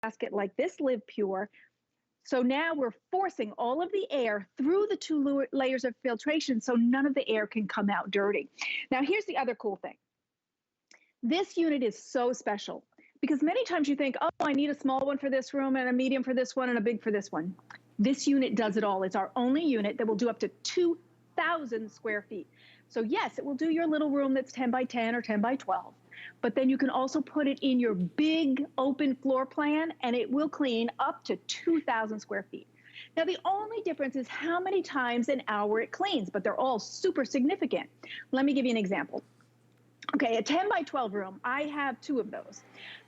basket like this Live Pure. So now we're forcing all of the air through the two layers of filtration so none of the air can come out dirty. Now here's the other cool thing. This unit is so special because many times you think, oh, I need a small one for this room and a medium for this one and a big for this one. This unit does it all. It's our only unit that will do up to 2,000 square feet. So yes, it will do your little room that's 10 by 10 or 10 by 12. But then you can also put it in your big open floor plan and it will clean up to 2,000 square feet. Now, the only difference is how many times an hour it cleans, but they're all super significant. Let me give you an example. Okay, a 10 by 12 room, I have 2 of those.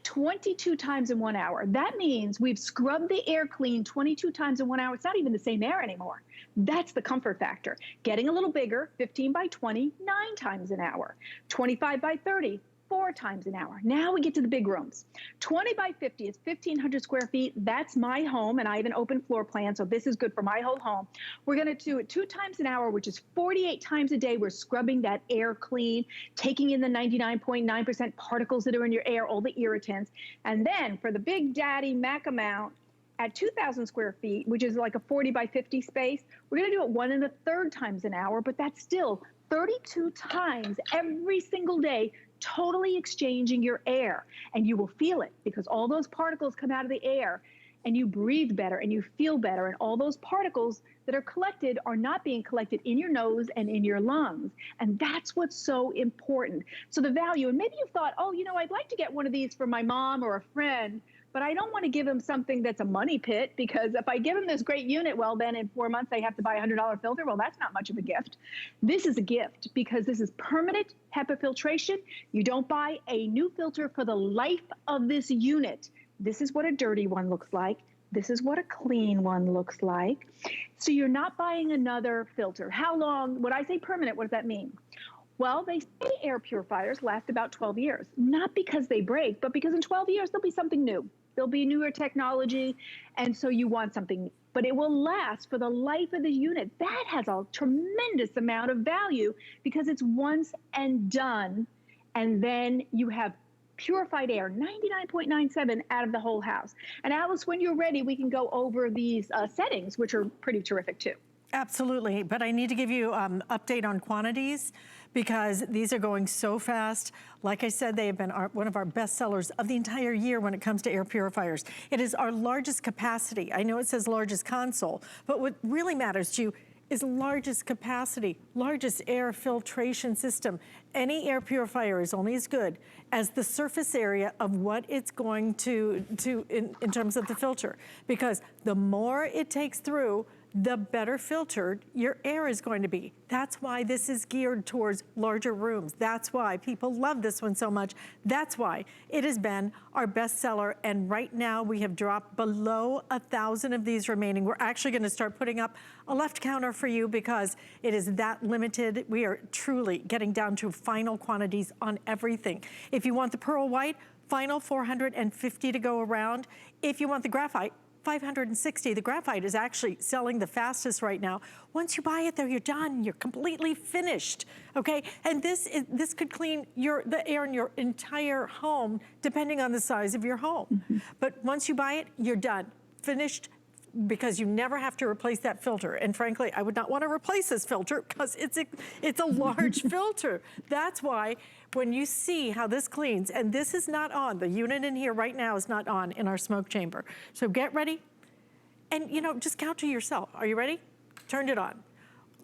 22 times in 1 hour. That means we've scrubbed the air clean 22 times in 1 hour. It's not even the same air anymore. That's the comfort factor. Getting a little bigger, 15 by 20, 9 times an hour. 25 by 30, 4 times an hour. Now we get to the big rooms. 20 by 50 is 1,500 square feet. That's my home, and I have an open floor plan, so this is good for my whole home. We're gonna do it 2 times an hour, which is 48 times a day. We're scrubbing that air clean, taking in the 99.9% particles that are in your air, all the irritants. And then for the big daddy Mac amount, at 2,000 square feet, which is like a 40 by 50 space, we're gonna do it 1 1/3 times an hour, but that's still 32 times every single day, totally exchanging your air. And you will feel it because all those particles come out of the air and you breathe better and you feel better. And all those particles that are collected are not being collected in your nose and in your lungs. And that's what's so important. So the value, and maybe you've thought, oh, you know, I'd like to get one of these for my mom or a friend, but I don't want to give them something that's a money pit, because if I give them this great unit, well, then in 4 months they have to buy a $100 filter. Well, that's not much of a gift. This is a gift because this is permanent HEPA filtration. You don't buy a new filter for the life of this unit. This is what a dirty one looks like. This is what a clean one looks like. So you're not buying another filter. How long, when I say permanent, what does that mean? Well, they say air purifiers last about 12 years, not because they break, but because in 12 years, there'll be something new. There'll be newer technology, and so you want something, but it will last for the life of the unit. That has a tremendous amount of value because it's once and done, and then you have purified air, 99.97 out of the whole house. And Alice, when you're ready, we can go over these settings, which are pretty terrific too. Absolutely, but I need to give you update on quantities because these are going so fast. Like I said, they have been one of our best sellers of the entire year when it comes to air purifiers. It is our largest capacity. I know it says largest console, but what really matters to you is largest capacity, largest air filtration system. Any air purifier is only as good as the surface area of what it's going to in terms of the filter, because the more it takes through, the better filtered your air is going to be. That's why this is geared towards larger rooms. That's why people love this one so much. That's why it has been our best seller. And right now we have dropped below 1,000 of these remaining. We're actually gonna start putting up a left counter for you because it is that limited. We are truly getting down to final quantities on everything. If you want the pearl white, final 450 to go around. If you want the graphite, 560. The graphite is actually selling the fastest right now. Once you buy it though, you're done. You're completely finished, okay? And this could clean the air in your entire home, depending on the size of your home. Mm-hmm. But once you buy it, you're done, finished, because you never have to replace that filter. And frankly, I would not want to replace this filter because it's a large filter. That's why when you see how this cleans, and this is not on, the unit in here right now is not on in our smoke chamber. So get ready and just count to yourself. Are you ready? Turned it on.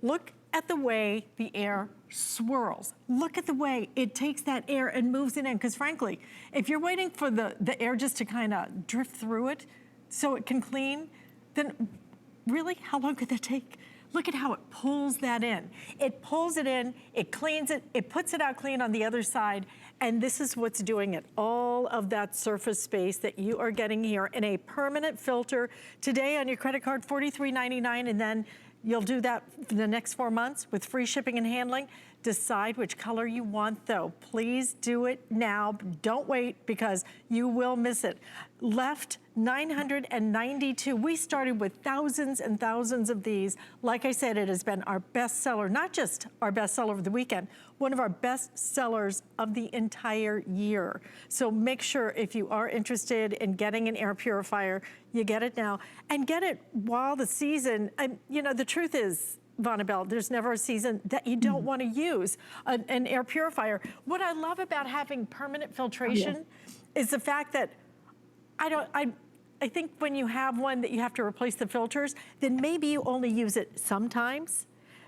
Look at the way the air swirls. Look at the way it takes that air and moves it in. Because frankly, if you're waiting for the air just to kind of drift through it so it can clean, then really, how long could that take? Look at how it pulls that in. It pulls it in, it cleans it, it puts it out clean on the other side, and this is what's doing it. All of that surface space that you are getting here in a permanent filter. Today on your credit card, $43.99, and then you'll do that for the next 4 months with free shipping and handling. Decide which color you want though. Please do it now. Don't wait because you will miss it. Left 992. We started with thousands and thousands of these. Like I said, it has been our best seller, not just our best seller of the weekend, one of our best sellers of the entire year. So make sure if you are interested in getting an air purifier, you get it now and get it while the season, you know, the truth is, Vonabelle, there's never a season that you don't want to use an air purifier. What I love about having permanent filtration is the fact that I think when you have one that you have to replace the filters, then maybe you only use it sometimes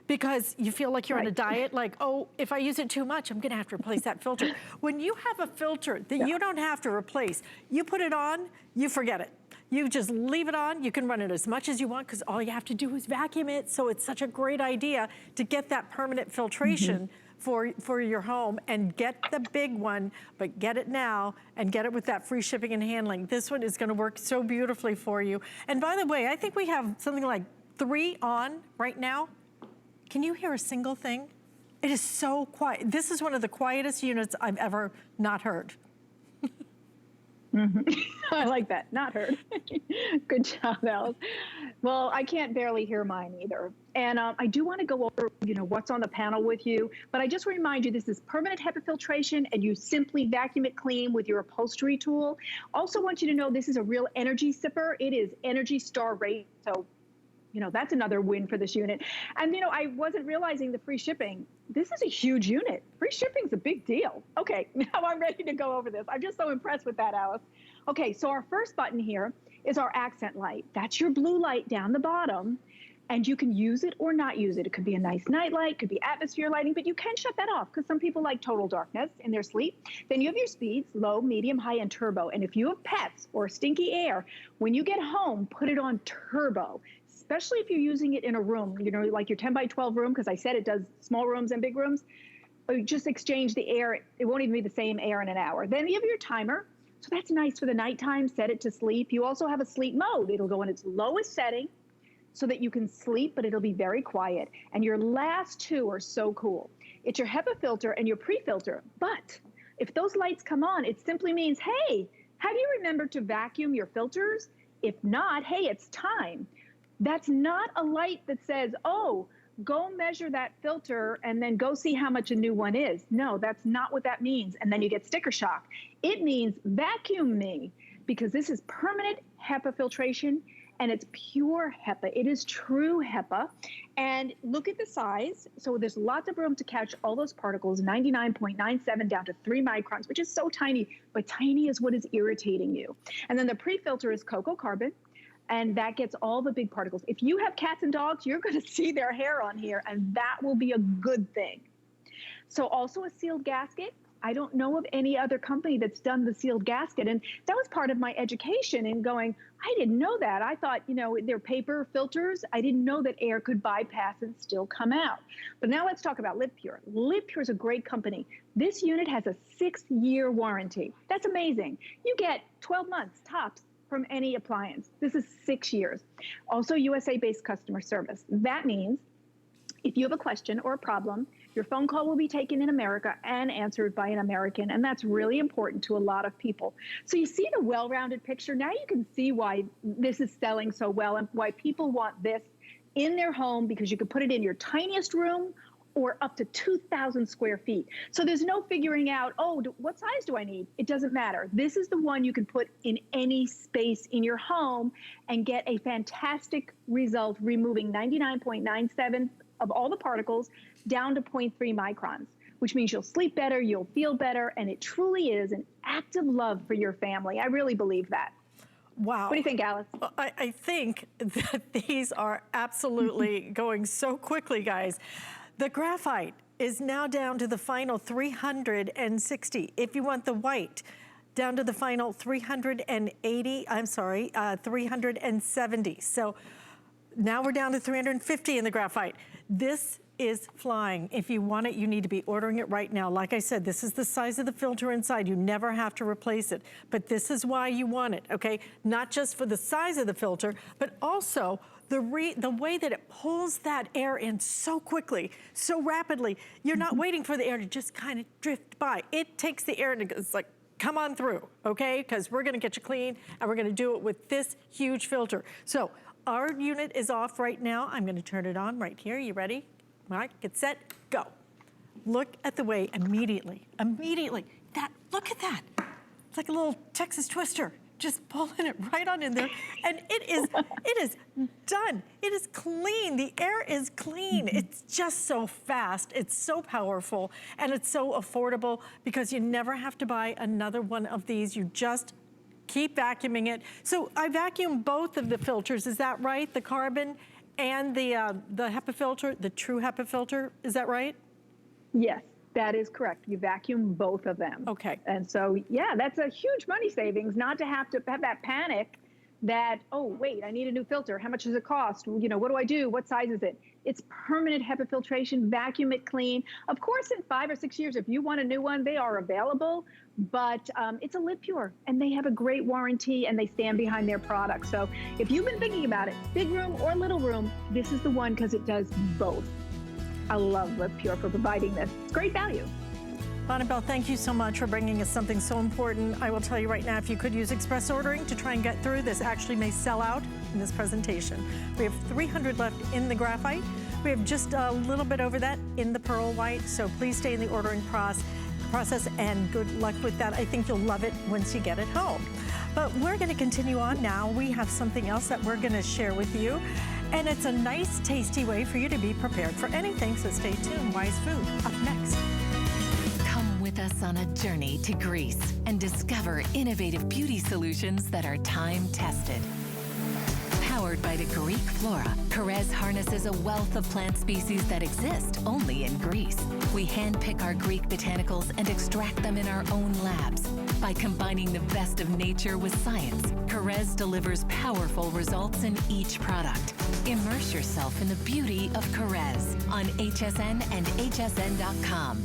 because you feel like you're on a diet, like, oh, if I use it too much, I'm gonna have to replace that filter. When you have a filter that you don't have to replace, you put it on, you forget it. You just leave it on, you can run it as much as you want because all you have to do is vacuum it. So it's such a great idea to get that permanent filtration for your home and get the big one, but get it now and get it with that free shipping and handling. This one is gonna work so beautifully for you. And by the way, I think we have something like 3 on right now. Can you hear a single thing? It is so quiet. This is one of the quietest units I've ever not heard. I like that, not heard. Good job, Alice. Well, I can't barely hear mine either. And I do want to go over, you know, what's on the panel with you, but I just remind you, this is permanent HEPA filtration and you simply vacuum it clean with your upholstery tool. Also want you to know this is a real energy sipper. It is Energy Star rate, so you know, that's another win for this unit. And, you know, I wasn't realizing the free shipping. This is a huge unit. Free shipping's a big deal. Okay, now I'm ready to go over this. I'm just so impressed with that, Alice. Okay, so our first button here is our accent light. That's your blue light down the bottom, and you can use it or not use it. It could be a nice night light, could be atmosphere lighting, but you can shut that off because some people like total darkness in their sleep. Then you have your speeds, low, medium, high, and turbo. And if you have pets or stinky air, when you get home, put it on turbo. Especially if you're using it in a room, you know, like your 10 by 12 room, because I said it does small rooms and big rooms. Just exchange the air. It won't even be the same air in an hour. Then you have your timer. So that's nice for the nighttime, set it to sleep. You also have a sleep mode. It'll go in its lowest setting so that you can sleep, but it'll be very quiet. And your last 2 are so cool. It's your HEPA filter and your pre-filter. But if those lights come on, it simply means, hey, have you remembered to vacuum your filters? If not, hey, it's time. That's not a light that says, oh, go measure that filter and then go see how much a new one is. No, that's not what that means. And then you get sticker shock. It means vacuum me because this is permanent HEPA filtration and it's pure HEPA. It is true HEPA. And look at the size. So there's lots of room to catch all those particles, 99.97 down to 3 microns, which is so tiny, but tiny is what is irritating you. And then the pre-filter is cocoa carbon. And that gets all the big particles. If you have cats and dogs, you're going to see their hair on here, and that will be a good thing. So also a sealed gasket. I don't know of any other company that's done the sealed gasket, and that was part of my education in going, I didn't know that. I thought, you know, they're paper filters. I didn't know that air could bypass and still come out. But now let's talk about LipPure. LipPure is a great company. This unit has a 6-year warranty. That's amazing. You get 12 months tops from any appliance. This is 6 years. Also USA-based customer service. That means if you have a question or a problem, your phone call will be taken in America and answered by an American, and that's really important to a lot of people. So you see the well-rounded picture. Now you can see why this is selling so well and why people want this in their home, because you can put it in your tiniest room or up to 2,000 square feet. So there's no figuring out, oh, what size do I need? It doesn't matter. This is the one you can put in any space in your home and get a fantastic result, removing 99.97 of all the particles down to 0.3 microns, which means you'll sleep better, you'll feel better, and it truly is an act of love for your family. I really believe that. Wow. What do you think, Alice? Well, I think that these are absolutely going so quickly, guys. The graphite is now down to the final 360. If you want the white, down to the final 380, 370. So now we're down to 350 in the graphite. This is flying. If you want it, you need to be ordering it right now. Like I said, this is the size of the filter inside. You never have to replace it, but this is why you want it, okay? Not just for the size of the filter, but also the way that it pulls that air in so quickly, so rapidly. You're not waiting for the air to just kind of drift by. It takes the air and it's like, come on through, okay? Because we're gonna get you clean and we're gonna do it with this huge filter. So our unit is off right now. I'm gonna turn it on right here. You ready? All right, get set, go. Look at the way immediately, look at that. It's like a little Texas twister. Just pulling it right on in there. And it is done. It is clean. The air is clean. It's just so fast. It's so powerful. And it's so affordable because you never have to buy another one of these. You just keep vacuuming it. So I vacuum both of the filters. Is that right? The carbon and the HEPA filter, the true HEPA filter. Is that right? Yes. That is correct. You vacuum both of them. Okay. And so, yeah, that's a huge money savings, not to have that panic that, oh, wait, I need a new filter. How much does it cost? You know, what do I do? What size is it? It's permanent HEPA filtration, vacuum it clean. Of course, in 5 or 6 years, if you want a new one, they are available, but it's a lid pure and they have a great warranty and they stand behind their product. So if you've been thinking about it, big room or little room, this is the one because it does both. I love Live Pure for providing this. It's great value. Bonnabelle, thank you so much for bringing us something so important. I will tell you right now, if you could use express ordering to try and get through, this actually may sell out in this presentation. We have 300 left in the graphite. We have just a little bit over that in the pearl white, so please stay in the ordering process and good luck with that. I think you'll love it once you get it home. But we're gonna continue on now. We have something else that we're gonna share with you. And it's a nice, tasty way for you to be prepared for anything, so stay tuned. Wise Food, up next. Come with us on a journey to Greece and discover innovative beauty solutions that are time-tested. Powered by the Greek flora, Perez harnesses a wealth of plant species that exist only in Greece. We handpick our Greek botanicals and extract them in our own labs. By combining the best of nature with science, Perez delivers powerful results in each product. Immerse yourself in the beauty of Perez on HSN and hsn.com.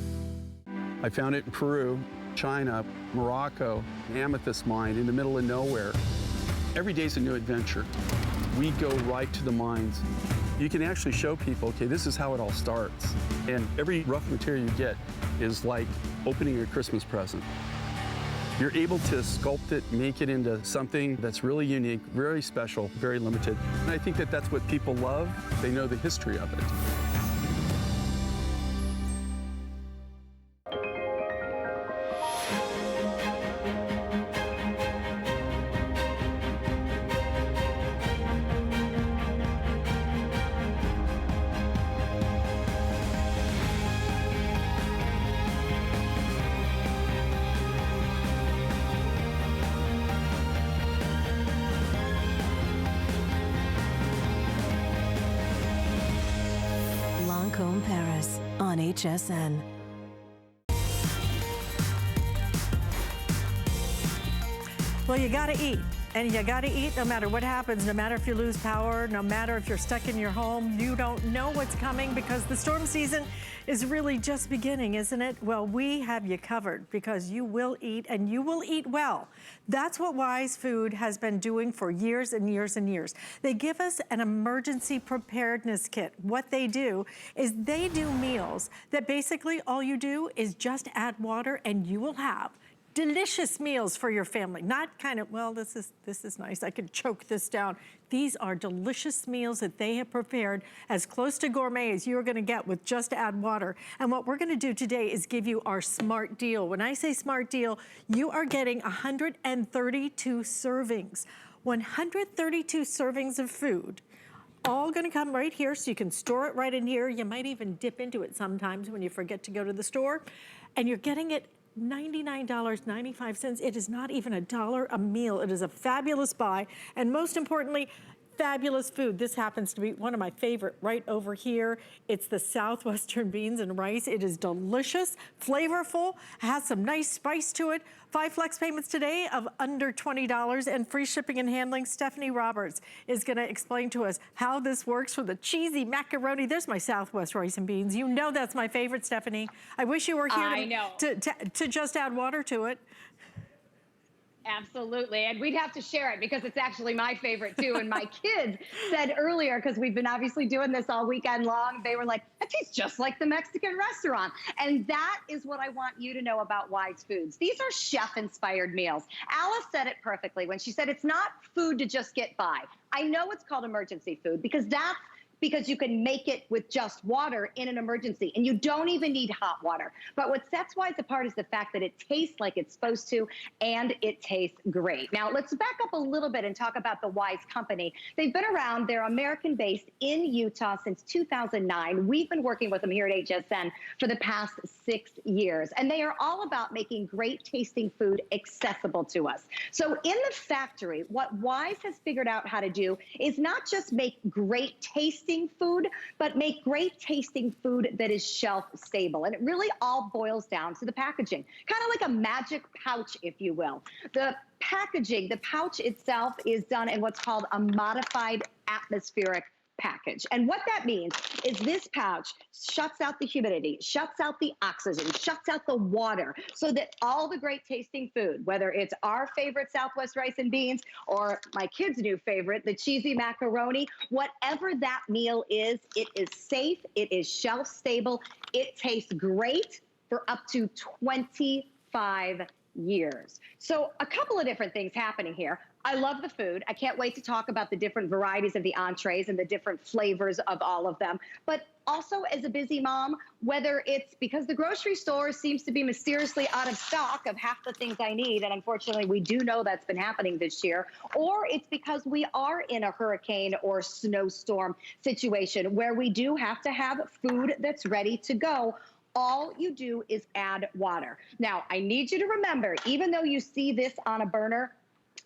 I found it in Peru, China, Morocco, an amethyst mine in the middle of nowhere. Every day's a new adventure. We go right to the mines. You can actually show people, okay, this is how it all starts. And every rough material you get is like opening a Christmas present. You're able to sculpt it, make it into something that's really unique, very special, very limited. And I think that that's what people love. They know the history of it. Paris on HSN. Well, you gotta eat. And you gotta eat no matter what happens, no matter if you lose power, no matter if you're stuck in your home. You don't know what's coming because the storm season is really just beginning, isn't it? Well, we have you covered because you will eat and you will eat well. That's what Wise Food has been doing for years and years and years. They give us an emergency preparedness kit. What they do is they do meals that basically all you do is just add water and you will have delicious meals for your family. Not kind of, well, this is nice, I could choke this down. These are delicious meals that they have prepared as close to gourmet as you're gonna get with just add water. And what we're gonna do today is give you our smart deal. When I say smart deal, you are getting 132 servings. 132 servings of food. All gonna come right here so you can store it right in here. You might even dip into it sometimes when you forget to go to the store. And you're getting it $99.95. It is not even $1 a meal. It is a fabulous buy. And most importantly, fabulous food. This happens to be one of my favorite right over here. It's the Southwestern beans and rice. It is delicious, flavorful, has some nice spice to it. 5 flex payments today of under $20 and free shipping and handling. Stephanie Roberts is gonna explain to us how this works for the cheesy macaroni. There's my Southwest rice and beans. You know that's my favorite, Stephanie. I wish you were here to just add water to it. Absolutely, and we'd have to share it because it's actually my favorite too. And my kids said earlier, because we've been obviously doing this all weekend long, they were like, that tastes just like the Mexican restaurant. And that is what I want you to know about Wise Foods. These are chef-inspired meals. Alice said it perfectly when she said it's not food to just get by. I know it's called emergency food because you can make it with just water in an emergency, and you don't even need hot water. But what sets Wise apart is the fact that it tastes like it's supposed to, and it tastes great. Now, let's back up a little bit and talk about the Wise Company. They've been around. They're American-based in Utah since 2009. We've been working with them here at HSN for the past 6 years, and they are all about making great tasting food accessible to us. So in the factory, what Wise has figured out how to do is not just make great tasting food, but make great tasting food that is shelf stable. And it really all boils down to the packaging, kind of like a magic pouch, if you will. The packaging, the pouch itself is done in what's called a modified atmospheric package. And what that means is this pouch shuts out the humidity, shuts out the oxygen, shuts out the water, so that all the great tasting food, whether it's our favorite Southwest rice and beans or my kids' new favorite, the cheesy macaroni, whatever that meal is, it is safe, it is shelf stable, it tastes great for up to 25 years. So a couple of different things happening here. I love the food. I can't wait to talk about the different varieties of the entrees and the different flavors of all of them. But also as a busy mom, whether it's because the grocery store seems to be mysteriously out of stock of half the things I need, and unfortunately we do know that's been happening this year, or it's because we are in a hurricane or snowstorm situation where we do have to have food that's ready to go, all you do is add water. Now, I need you to remember, even though you see this on a burner,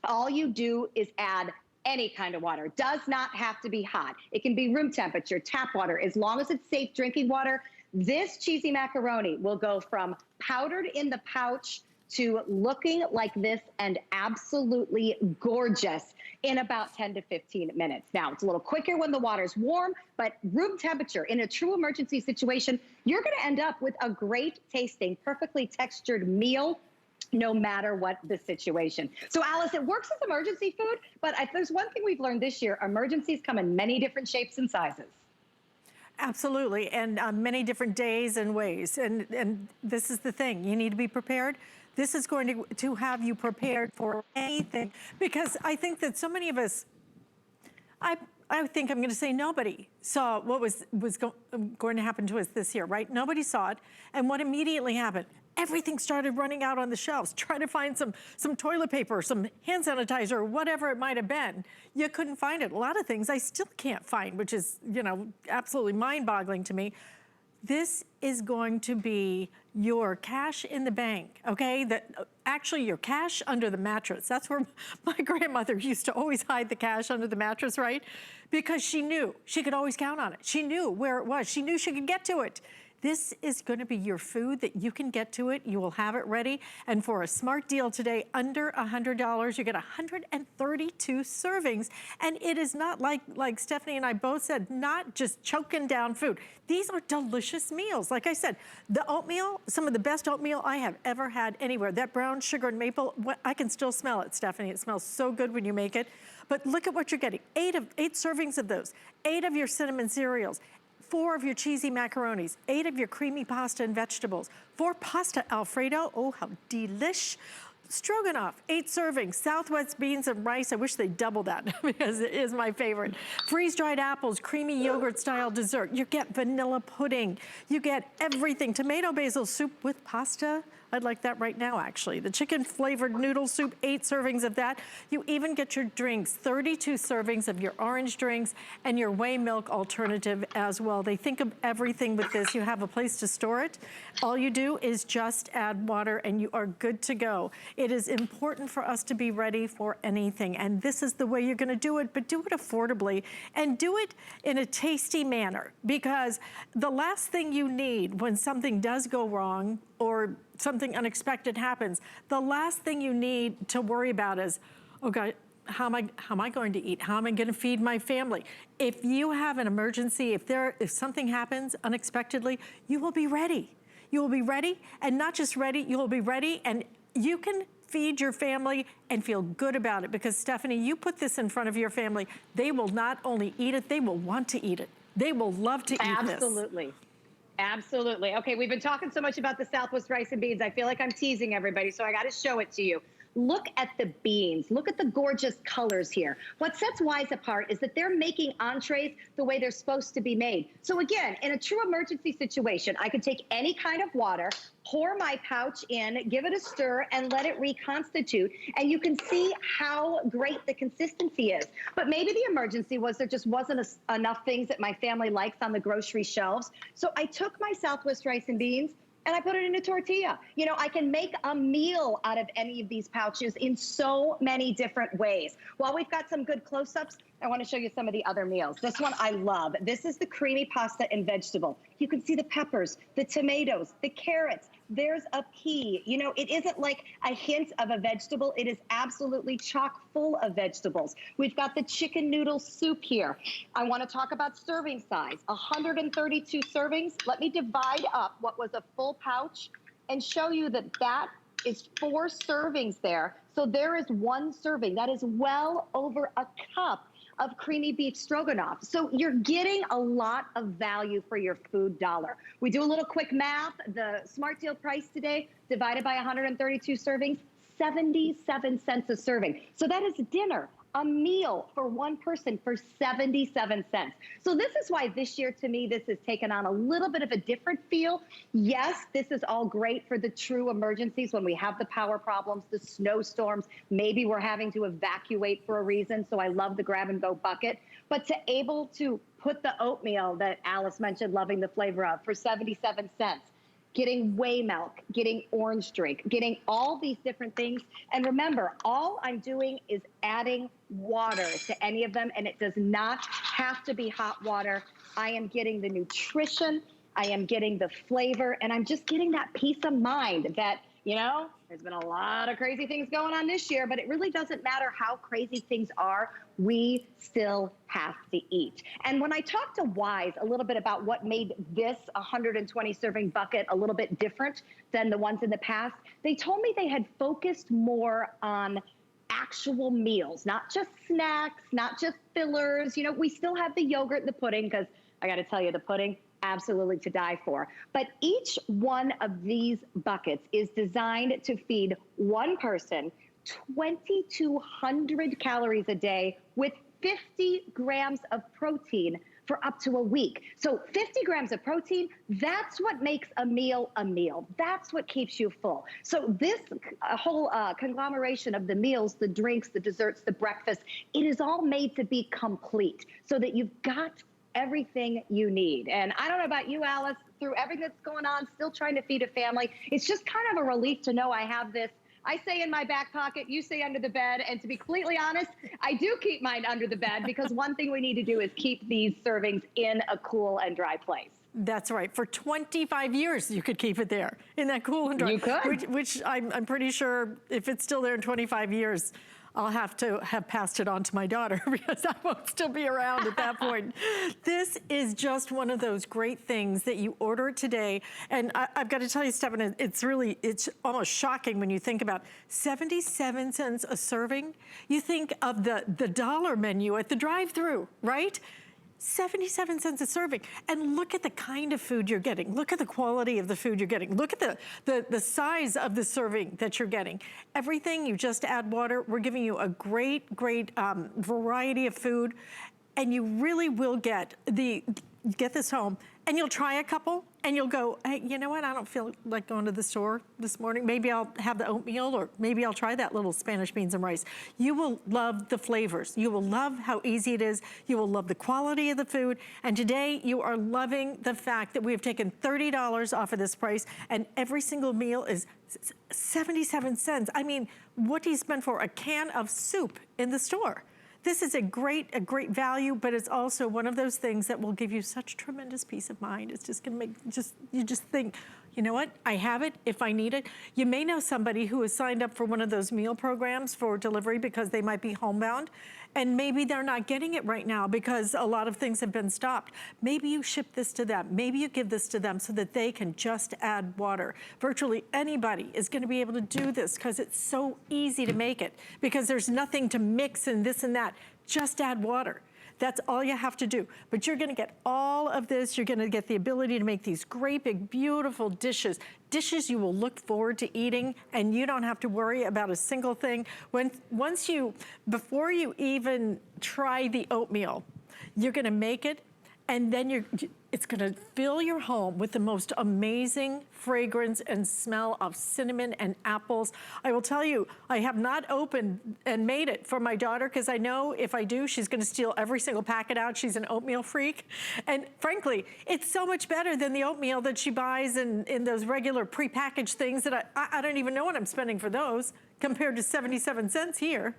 all you do is add any kind of water. It does not have to be hot. It can be room temperature, tap water, as long as it's safe drinking water. This cheesy macaroni will go from powdered in the pouch to looking like this and absolutely gorgeous in about 10 to 15 minutes. Now, it's a little quicker when the water's warm, but room temperature in a true emergency situation, you're gonna end up with a great tasting, perfectly textured meal, no matter what the situation. So Alice, it works as emergency food, but if there's one thing we've learned this year, emergencies come in many different shapes and sizes. Absolutely, and many different days and ways. And this is the thing, you need to be prepared. This is going to have you prepared for anything, because I think that so many of us, I think I'm going to say nobody saw what was going to happen to us this year, right? Nobody saw it, and what immediately happened? Everything started running out on the shelves. Try to find some toilet paper, some hand sanitizer, whatever it might have been. You couldn't find it. A lot of things I still can't find, which is, you know, absolutely mind-boggling to me. This is going to be your cash in the bank, okay? Actually, your cash under the mattress. That's where my grandmother used to always hide the cash under the mattress, right? Because she knew she could always count on it. She knew where it was. She knew she could get to it. This is going to be your food that you can get to it. You will have it ready. And for a smart deal today, under $100, you get 132 servings. And it is not like Stephanie and I both said, not just choking down food. These are delicious meals. Like I said, the oatmeal, some of the best oatmeal I have ever had anywhere. That brown sugar and maple, I can still smell it, Stephanie. It smells so good when you make it. But look at what you're getting. 8 servings of those. 8 of your cinnamon cereals. 4 of your cheesy macaronis, 8 of your creamy pasta and vegetables, 4 pasta Alfredo, oh how delish. Stroganoff, 8 servings, Southwest beans and rice. I wish they'd double that because it is my favorite. Freeze-dried apples, creamy yogurt-style dessert. You get vanilla pudding. You get everything. Tomato basil soup with pasta. I'd like that right now, actually. The chicken flavored noodle soup, 8 servings of that. You even get your drinks, 32 servings of your orange drinks and your whey milk alternative as well. They think of everything with this. You have a place to store it. All you do is just add water and you are good to go. It is important for us to be ready for anything, and this is the way you're gonna do it, but do it affordably and do it in a tasty manner, because the last thing you need when something does go wrong or something unexpected happens, the last thing you need to worry about is, oh God, how am I going to eat? How am I gonna feed my family? If you have an emergency, if something happens unexpectedly, you will be ready. You will be ready, and not just ready, you will be ready, and you can feed your family and feel good about it, because Stephanie, you put this in front of your family. They will not only eat it, they will want to eat it. They will love to eat this. Absolutely. Absolutely. Okay, we've been talking so much about the Southwest rice and beans. I feel like I'm teasing everybody, so I got to show it to you. Look at the beans. Look at the gorgeous colors here. What sets Wise apart is that they're making entrees the way they're supposed to be made. So again, in a true emergency situation, I could take any kind of water, pour my pouch in, give it a stir, and let it reconstitute. And you can see how great the consistency is. But maybe the emergency was there just wasn't enough things that my family likes on the grocery shelves. So I took my Southwest rice and beans, and I put it in a tortilla. You know, I can make a meal out of any of these pouches in so many different ways. While we've got some good close-ups, I want to show you some of the other meals. This one I love. This is the creamy pasta and vegetable. You can see the peppers, the tomatoes, the carrots. There's a pea. You know, it isn't like a hint of a vegetable. It is absolutely chock full of vegetables. We've got the chicken noodle soup here. I want to talk about serving size. 132 servings. Let me divide up what was a full pouch and show you that that is 4 servings there. So there is 1 serving. That is well over a cup of creamy beef stroganoff. So you're getting a lot of value for your food dollar. We do a little quick math. The Smart Deal price today divided by 132 servings, 77 cents a serving. So that is dinner, a meal for one person for 77 cents. So this is why this year, to me, this has taken on a little bit of a different feel. Yes, this is all great for the true emergencies when we have the power problems, the snowstorms, maybe we're having to evacuate for a reason. So I love the grab and go bucket, but to able to put the oatmeal that Alice mentioned, loving the flavor of, for 77 cents, getting whey milk, getting orange drink, getting all these different things. And remember, all I'm doing is adding water to any of them, and it does not have to be hot water. I am getting the nutrition, I am getting the flavor, and I'm just getting that peace of mind that, you know, there's been a lot of crazy things going on this year, but it really doesn't matter how crazy things are. We still have to eat. And when I talked to Wise a little bit about what made this 120 serving bucket a little bit different than the ones in the past, they told me they had focused more on actual meals, not just snacks, not just fillers. You know, we still have the yogurt and the pudding, because I got to tell you, the pudding, absolutely to die for. But each one of these buckets is designed to feed one person 2,200 calories a day with 50 grams of protein for up to a week. So 50 grams of protein, that's what makes a meal a meal. That's what keeps you full. So this whole conglomeration of the meals, the drinks, the desserts, the breakfast, it is all made to be complete so that you've got everything you need. And I don't know about you, Alice, through everything that's going on, still trying to feed a family, it's just kind of a relief to know I have this. I say in my back pocket, you say under the bed. And to be completely honest, I do keep mine under the bed, because one thing we need to do is keep these servings in a cool and dry place. That's right. For 25 years, you could keep it there in that cool and dry. You could. Which I'm pretty sure if it's still there in 25 years, I'll have to have passed it on to my daughter, because I won't still be around at that point. This is just one of those great things that you order today. And I've got to tell you, Stephanie, it's almost shocking when you think about 77 cents a serving. You think of the dollar menu at the drive-thru, right? 77 cents a serving. And look at the kind of food you're getting. Look at the quality of the food you're getting. Look at the size of the serving that you're getting. Everything, you just add water. We're giving you a great variety of food. and you really will get this home, and you'll try a couple, and you'll go, hey, you know what? I don't feel like going to the store this morning. Maybe I'll have the oatmeal, or maybe I'll try that little Spanish beans and rice. You will love the flavors. You will love how easy it is. You will love the quality of the food. And today, you are loving the fact that we have taken $30 off of this price, and every single meal is 77 cents. I mean, what do you spend for a can of soup in the store? This is a great value, but it's also one of those things that will give you such tremendous peace of mind. It's just gonna make, you just think, you know what, I have it if I need it. You may know somebody who has signed up for one of those meal programs for delivery because they might be homebound, and maybe they're not getting it right now because a lot of things have been stopped. Maybe you ship this to them. Maybe you give this to them so that they can just add water. Virtually anybody is gonna be able to do this because it's so easy to make it, because there's nothing to mix and this and that. Just add water. That's all you have to do. But you're gonna get all of this. You're gonna get the ability to make these great big beautiful dishes. Dishes you will look forward to eating, and you don't have to worry about a single thing. Before you even try the oatmeal, you're gonna make it, and then it's gonna fill your home with the most amazing fragrance and smell of cinnamon and apples. I will tell you, I have not opened and made it for my daughter, because I know if I do, she's gonna steal every single packet out. She's an oatmeal freak. And frankly, it's so much better than the oatmeal that she buys in those regular prepackaged things that I don't even know what I'm spending for those, compared to 77 cents here.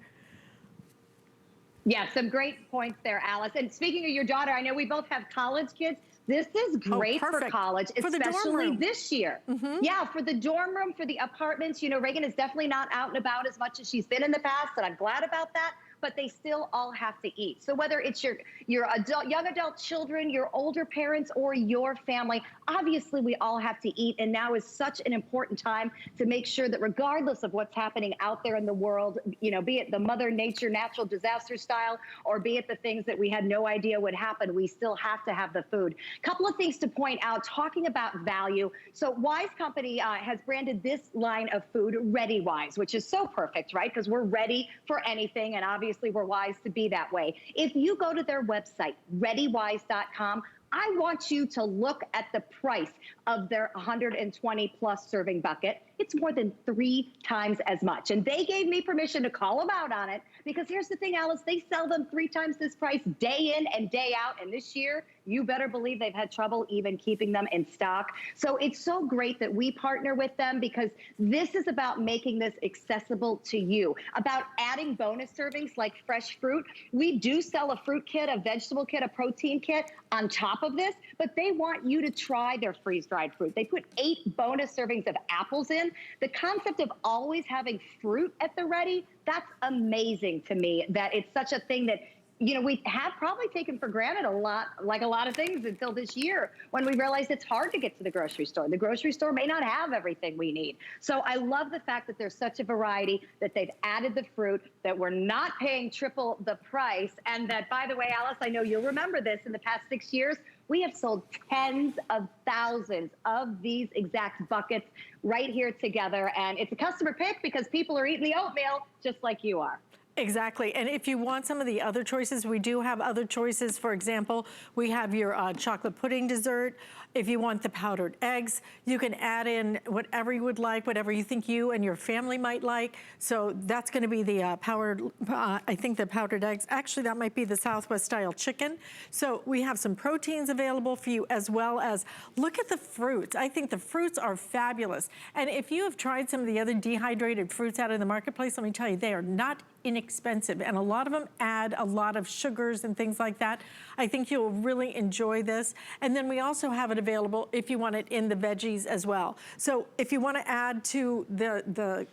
Yeah, some great points there, Alice. And speaking of your daughter, I know we both have college kids. This is great for college, especially this year. Yeah, for the dorm room, for the apartments. You know, Reagan is definitely not out and about as much as she's been in the past, and I'm glad about that. But they still all have to eat. So whether it's your young adult children, your older parents, or your family, obviously we all have to eat. And now is such an important time to make sure that regardless of what's happening out there in the world, you know, be it the Mother Nature natural disaster style, or be it the things that we had no idea would happen, we still have to have the food. Couple of things to point out, talking about value. So Wise Company has branded this line of food Ready Wise, which is so perfect, right? Because we're ready for anything, and obviously we're wise to be that way. If you go to their website, readywise.com, I want you to look at the price of their 120 plus serving bucket. It's more than 3 times as much. And they gave me permission to call them out on it, because here's the thing, Alice, they sell them 3 times this price day in and day out. And this year, you better believe they've had trouble even keeping them in stock. So it's so great that we partner with them, because this is about making this accessible to you, about adding bonus servings like fresh fruit. We do sell a fruit kit, a vegetable kit, a protein kit on top of this, but they want you to try their freeze-dried fruit. They put 8 bonus servings of apples in. The concept of always having fruit at the ready, that's amazing to me, that it's such a thing that, you know, we have probably taken for granted a lot, like a lot of things, until this year when we realized it's hard to get to the grocery store. The grocery store may not have everything we need. So I love the fact that there's such a variety, that they've added the fruit, that we're not paying triple the price. And that, by the way, Alice, I know you'll remember this, in the past 6 years, we have sold tens of thousands of these exact buckets right here together. And it's a customer pick, because people are eating the oatmeal just like you are. Exactly, and if you want some of the other choices, we do have other choices. For example, we have your chocolate pudding dessert. If you want the powdered eggs, you can add in whatever you would like, whatever you think you and your family might like. So that's gonna be the I think the powdered eggs. Actually, that might be the Southwest style chicken. So we have some proteins available for you, as well as, look at the fruits. I think the fruits are fabulous. And if you have tried some of the other dehydrated fruits out in the marketplace, let me tell you, they are not inexpensive, and a lot of them add a lot of sugars and things like that. I think you'll really enjoy this. And then we also have it available if you want it in the veggies as well. So if you want to add to the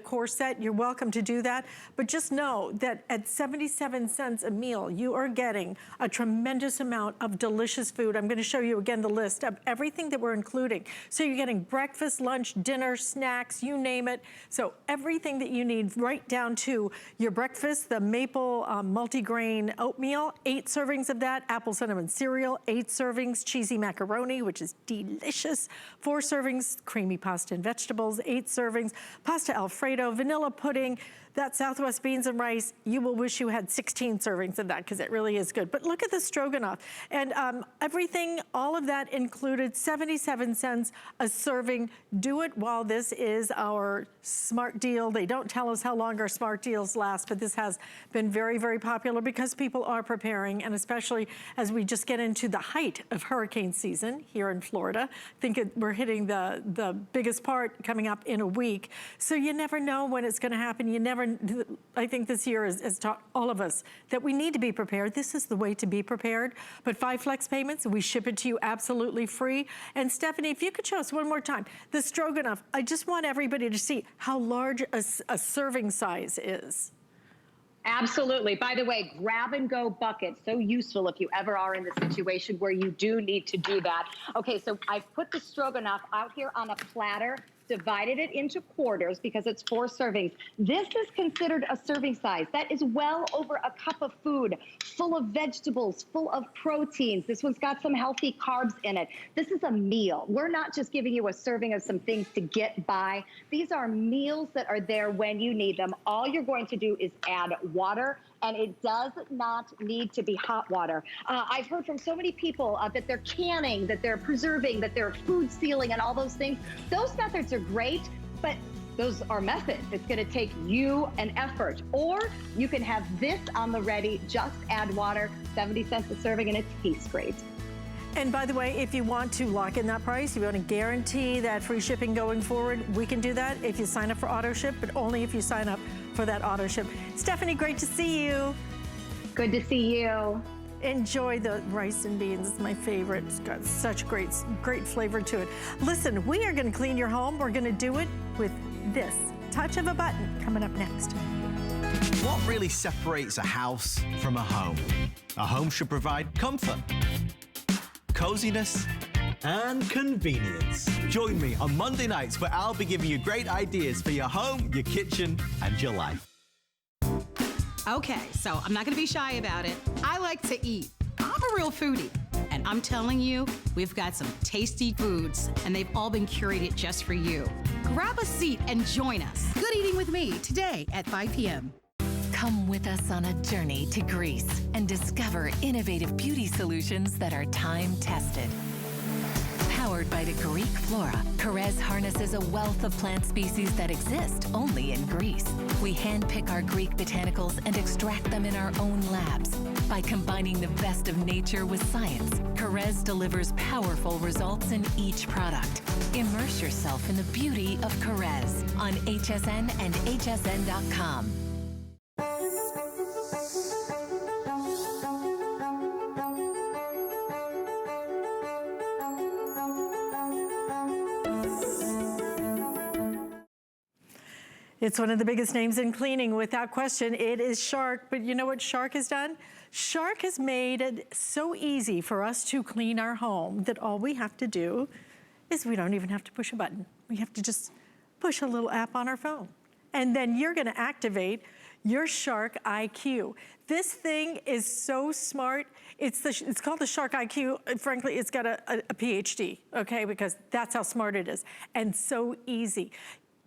core set, you're welcome to do that. But just know that at 77 cents a meal, you are getting a tremendous amount of delicious food. I'm going to show you again the list of everything that we're including. So you're getting breakfast, lunch, dinner, snacks, you name it. So everything that you need, right down to your breakfast, the maple multigrain oatmeal, 8 servings of that, apple cinnamon cereal, 8 servings, cheesy macaroni, which is delicious, 4 servings, creamy pasta and vegetables, 8 servings, pasta Alfredo, vanilla pudding. that Southwest beans and rice, you will wish you had 16 servings of that because it really is good. But look at the stroganoff. And everything, all of that included 77 cents a serving. Do it while this is our smart deal. They don't tell us how long our smart deals last, but this has been very, very popular because people are preparing, and especially as we just get into the height of hurricane season here in Florida. I think we're hitting the biggest part coming up in a week. So you never know when it's gonna happen. You never, I think this year has taught all of us that we need to be prepared. This is the way to be prepared. But 5 flex payments, we ship it to you absolutely free. And Stephanie, if you could show us one more time, the stroganoff, I just want everybody to see how large a serving size is. Absolutely. By the way, grab and go bucket, so useful if you ever are in the situation where you do need to do that. Okay, so I've put the stroganoff out here on a platter, divided it into quarters because it's 4 servings. This is considered a serving size. That is well over a cup of food, full of vegetables, full of proteins. This one's got some healthy carbs in it. This is a meal. We're not just giving you a serving of some things to get by. These are meals that are there when you need them. All you're going to do is add water, and it does not need to be hot water. I've heard from so many people that they're canning, that they're preserving, that they're food sealing and all those things. Those methods are great, but those are methods. It's gonna take you an effort. Or you can have this on the ready, just add water, 70 cents a serving, and it tastes great. And by the way, if you want to lock in that price, you want to guarantee that free shipping going forward, we can do that if you sign up for auto ship, but only if you sign up for that auto ship. Stephanie, great to see you. Good to see you. Enjoy the rice and beans. It's my favorite. It's got such great flavor to it. Listen, we are going to clean your home. We're going to do it with this touch of a button coming up next. What really separates a house from a home? A home should provide comfort, coziness, and convenience. Join me on Monday nights where I'll be giving you great ideas for your home, your kitchen, and your life. Okay, so I'm not gonna be shy about it. I like to eat. I'm a real foodie. And I'm telling you, we've got some tasty foods, and they've all been curated just for you. Grab a seat and join us. Good eating with me today at 5 p.m. Come with us on a journey to Greece and discover innovative beauty solutions that are time-tested. Powered by the Greek flora, Perez harnesses a wealth of plant species that exist only in Greece. We handpick our Greek botanicals and extract them in our own labs. By combining the best of nature with science, Perez delivers powerful results in each product. Immerse yourself in the beauty of Perez on HSN and hsn.com. It's one of the biggest names in cleaning, without question. It is Shark, but you know what Shark has done? Shark has made it so easy for us to clean our home that all we have to do is we don't even have to push a button. We have to just push a little app on our phone. And then you're gonna activate your Shark IQ. This thing is so smart. It's called the Shark IQ. Frankly, it's got a PhD, okay? Because that's how smart it is, and so easy.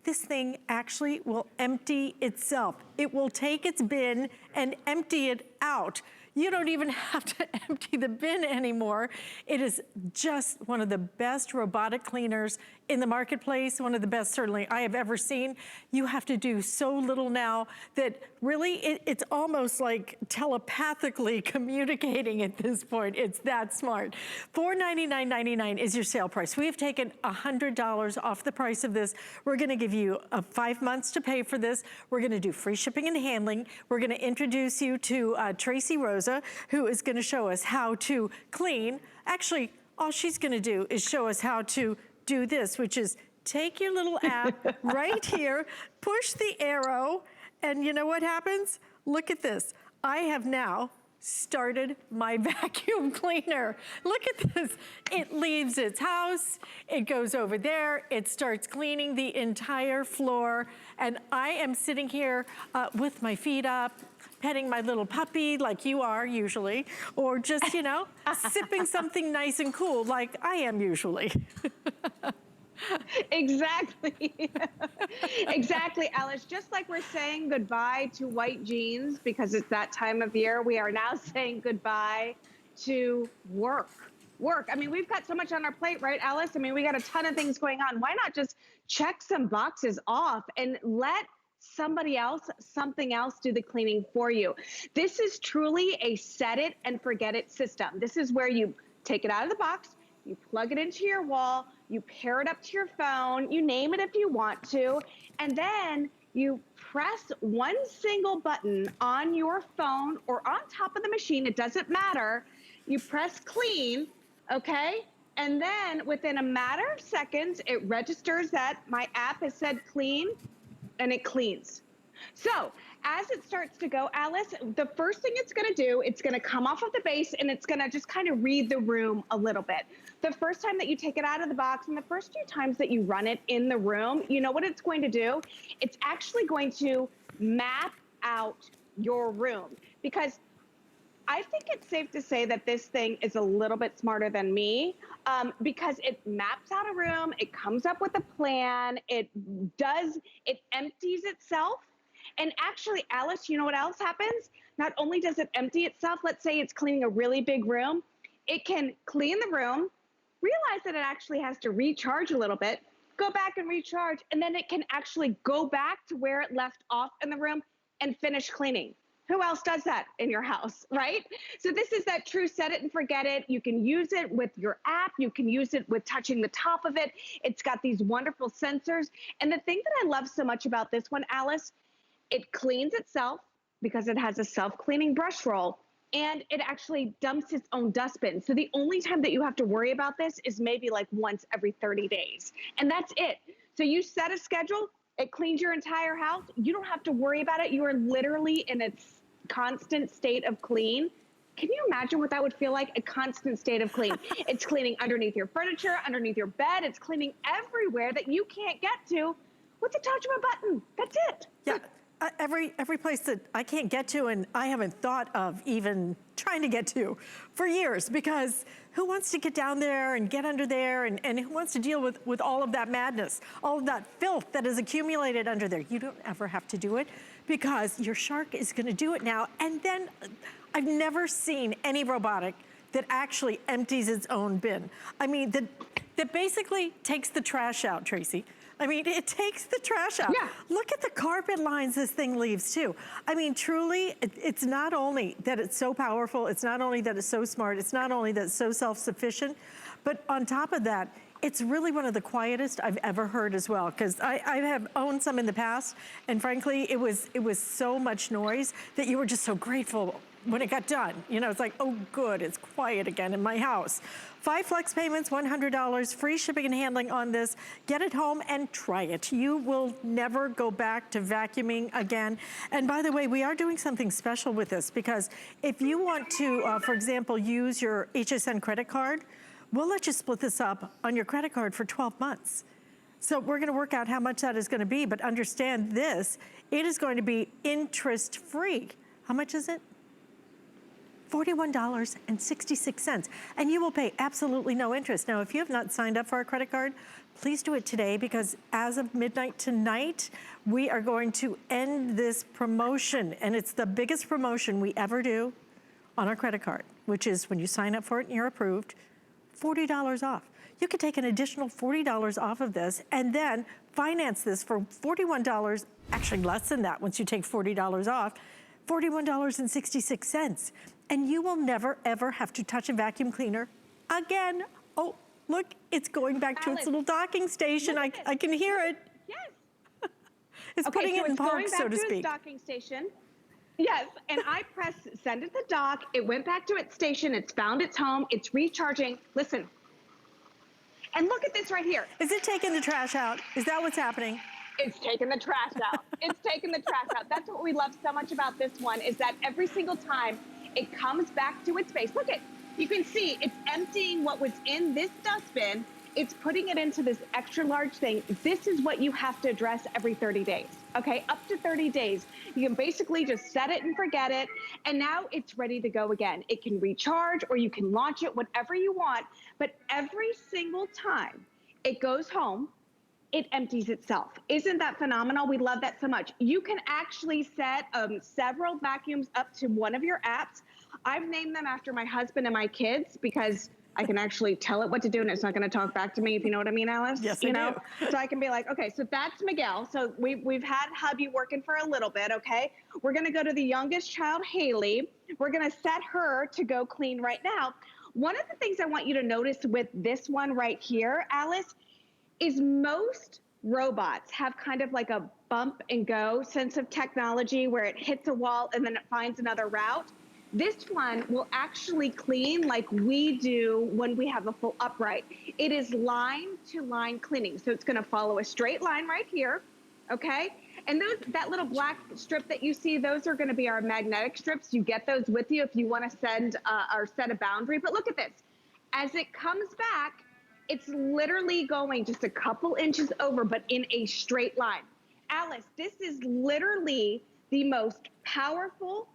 This thing actually will empty itself. It will take its bin and empty it out. You don't even have to empty the bin anymore. It is just one of the best robotic cleaners in the marketplace, one of the best certainly I have ever seen. You have to do so little now that really it's almost like telepathically communicating at this point. It's that smart. $499.99 is your sale price. We have taken $100 off the price of this. We're gonna give you 5 months to pay for this. We're gonna do free shipping and handling. We're gonna introduce you to Tracy Rosa, who is gonna show us how to clean. Actually, all she's gonna do is show us how to do this, which is take your little app right here, push the arrow, and you know what happens? Look at this. I have now started my vacuum cleaner. Look at this. It leaves its house, it goes over there, it starts cleaning the entire floor, and I am sitting here with my feet up, petting my little puppy like you are usually, or just, you know, sipping something nice and cool like I am usually. Exactly. Exactly, Alice. Just like we're saying goodbye to white jeans because it's that time of year, we are now saying goodbye to work. Work. I mean, we've got so much on our plate, right, Alice? I mean, we got a ton of things going on. Why not just check some boxes off and let somebody else, something else do the cleaning for you? This is truly a set it and forget it system. This is where you take it out of the box, you plug it into your wall, you pair it up to your phone, you name it if you want to, and then you press one single button on your phone or on top of the machine, it doesn't matter. You press clean, okay? And then within a matter of seconds, it registers that my app has said clean, and it cleans. So as it starts to go, Alice, the first thing it's gonna do, it's gonna come off of the base and it's gonna just kind of read the room a little bit. The first time that you take it out of the box and the first few times that you run it in the room, you know what it's going to do? It's actually going to map out your room, because I think it's safe to say that this thing is a little bit smarter than me, because it maps out a room, it comes up with a plan, it empties itself. And actually, Alice, you know what else happens? Not only does it empty itself, let's say it's cleaning a really big room, it can clean the room, realize that it actually has to recharge a little bit, go back and recharge, and then it can actually go back to where it left off in the room and finish cleaning. Who else does that in your house, right? So this is that true set it and forget it. You can use it with your app. You can use it with touching the top of it. It's got these wonderful sensors. And the thing that I love so much about this one, Alice, it cleans itself because it has a self-cleaning brush roll, and it actually dumps its own dustbin. So the only time that you have to worry about this is maybe like once every 30 days. And that's it. So you set a schedule, it cleans your entire house. You don't have to worry about it. You are literally in a constant state of clean. Can you imagine what that would feel like? A constant state of clean. It's cleaning underneath your furniture, underneath your bed. It's cleaning everywhere that you can't get to with the touch of a button. That's it. Yeah. Every place that I can't get to and I haven't thought of even trying to get to for years, because who wants to get down there and get under there, and who wants to deal with all of that madness, all of that filth that is accumulated under there? You don't ever have to do it because your shark is gonna do it now. And then I've never seen any robotic that actually empties its own bin. I mean, that basically takes the trash out, Tracy. I mean, it takes the trash out. Yeah. Look at the carpet lines this thing leaves too. I mean, truly, it's not only that it's so powerful, it's not only that it's so smart, it's not only that it's so self-sufficient, but on top of that, it's really one of the quietest I've ever heard as well, because I have owned some in the past, and frankly, it was so much noise that you were just so grateful when it got done. You know, it's like, oh good, it's quiet again in my house. 5 flex payments, $100, free shipping and handling on this. Get it home and try it. You will never go back to vacuuming again. And by the way, we are doing something special with this, because if you want to, for example, use your HSN credit card, we'll let you split this up on your credit card for 12 months. So we're gonna work out how much that is gonna be, but understand this, it is going to be interest-free. How much is it? $41.66, and you will pay absolutely no interest. Now, if you have not signed up for our credit card, please do it today, because as of midnight tonight, we are going to end this promotion, and it's the biggest promotion we ever do on our credit card, which is when you sign up for it and you're approved, $40 off. You could take an additional $40 off of this and then finance this for $41, actually less than that once you take $40 off, $41.66. And you will never, ever have to touch a vacuum cleaner again. Oh, look, it's going back to its little docking station. I can hear it. Yes. It's putting it in park, so to speak. Its docking station. Yes, and I pressed send it to dock. It went back to its station. It's found its home. It's recharging. Listen. And look at this right here. Is it taking the trash out? Is that what's happening? It's taking the trash out. It's taking the trash out. That's what we love so much about this one, is that every single time it comes back to its base. Look at, you can see it's emptying what was in this dustbin. It's putting it into this extra large thing. This is what you have to address every 30 days, okay? Up to 30 days. You can basically just set it and forget it, and now it's ready to go again. It can recharge, or you can launch it, whatever you want, but every single time it goes home, it empties itself. Isn't that phenomenal? We love that so much. You can actually set several vacuums up to one of your apps. I've named them after my husband and my kids because I can actually tell it what to do and it's not going to talk back to me, if you know what I mean, Alice. Yes, you I know? do. So I can be like, okay, so that's Miguel. So we've had hubby working for a little bit, okay? We're going to go to the youngest child, Haley. We're going to set her to go clean right now. One of the things I want you to notice with this one right here, Alice, is most robots have kind of like a bump and go sense of technology where it hits a wall and then it finds another route. This one will actually clean like we do when we have a full upright. It is line to line cleaning. So it's gonna follow a straight line right here, okay? And that little black strip that you see, those are gonna be our magnetic strips. You get those with you if you wanna send or set a boundary. But look at this, as it comes back, it's literally going just a couple inches over, but in a straight line. Alice, this is literally the most powerful